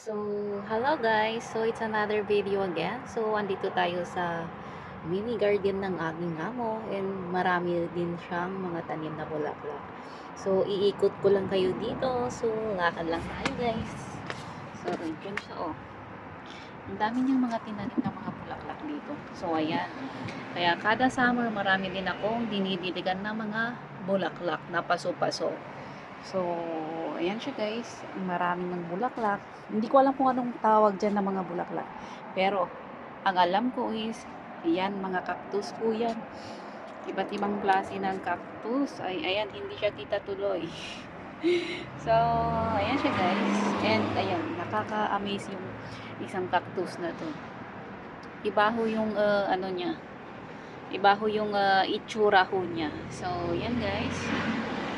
So, hello guys. So, it's another video again. So, andito tayo sa mini garden ng aking amo and marami din siyang mga tanim na bulaklak. So, iikot ko lang kayo dito. So, lakad lang tayo guys. So, dyan siya oh. Ang dami niyang mga tinanim na mga bulaklak dito. So, ayan. Kaya kada summer marami din akong dinidiligan na mga bulaklak na paso-paso. So, ayan siya guys. Maraming ng bulaklak. Hindi ko alam kung anong tawag dyan ng mga bulaklak. Pero, ang alam ko is, ayan, mga cactus po yan. Iba't ibang klase ng cactus. Ay, ayan, hindi siya kita tuloy. So, ayan siya guys. And, ayan, nakaka-amaze yung isang cactus na to. Iba ho yung, ano niya. Iba ho yung itsura ho niya. So, ayan guys.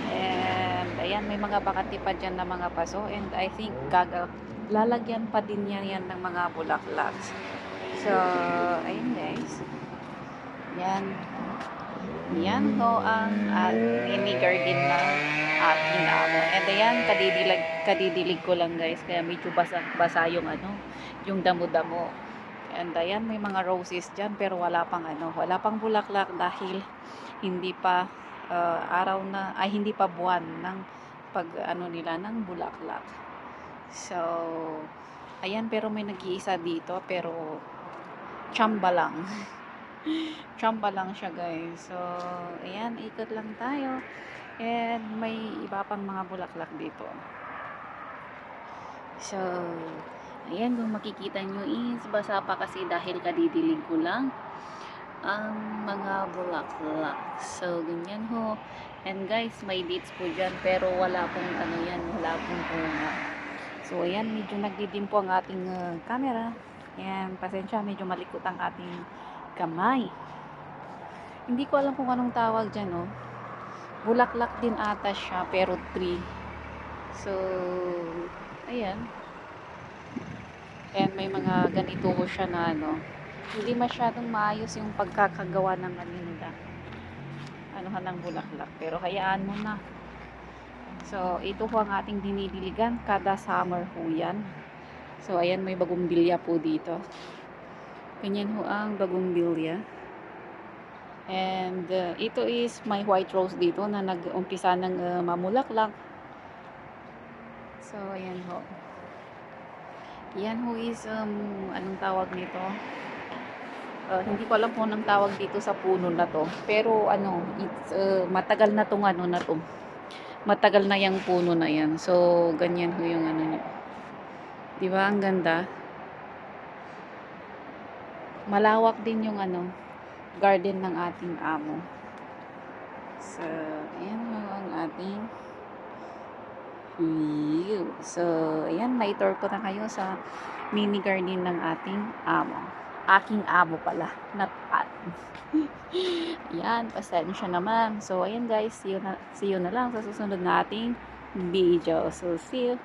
And ayan, may mga bakante pa dyan na mga paso. And I think lalagyan pa din yan ng mga bulaklak. So, ayun guys. Yan. Yan to ang mini garden na aking amo. And ayan, kadidilig ko lang guys. Kaya medyo basa yung yung damo-damo. And ayan, may mga roses dyan pero wala pang bulaklak dahil hindi pa hindi pa buwan ng pag nila ng bulaklak. So, ayan, pero may nag-iisa dito pero tsamba lang. Tsamba lang siya guys. So, ayan, ikot lang tayo. And may iba pang mga bulaklak dito. So, ayan, kung makikita nyo is basa pa kasi dahil kadidilig ko lang ang mga bulaklak. So, ganyan ho. And guys, may dates po dyan pero wala pong wala pong bunga. So, ayan, medyo nagdidim po ang ating camera. Ayan, pasensya, medyo malikot ang ating kamay. Hindi ko alam kung anong tawag dyan, oh. Bulaklak din ata siya pero tree. So, ayan. And may mga ganito ko siya na hindi masyadong maayos yung pagkakagawa ng nila. Ng bulaklak. Pero hayaan mo na. So, ito po ang ating dinidiligan. Kada summer po yan. So, ayan, may bagumbilya po dito. Ganyan ho ang bagumbilya. And, ito is my white rose dito na nag-umpisa ng mamulaklak. So, ayan ho. Yan ho is, anong tawag nito? Hindi ko alam kung anong tawag dito sa puno na to. Pero it's matagal na tong na to. Matagal na yung puno na yan. So, ganyan ho yung niya. 'Di ba? Ang ganda. Malawak din yung garden ng ating amo. So, ayan ho ang ating view. So, ayan, na-tour ko na kayo sa mini garden ng ating amo. Aking amo pala, not at. Yan, pasensya naman. So, ayan guys, see you na lang sa susunod nating video. So, see you.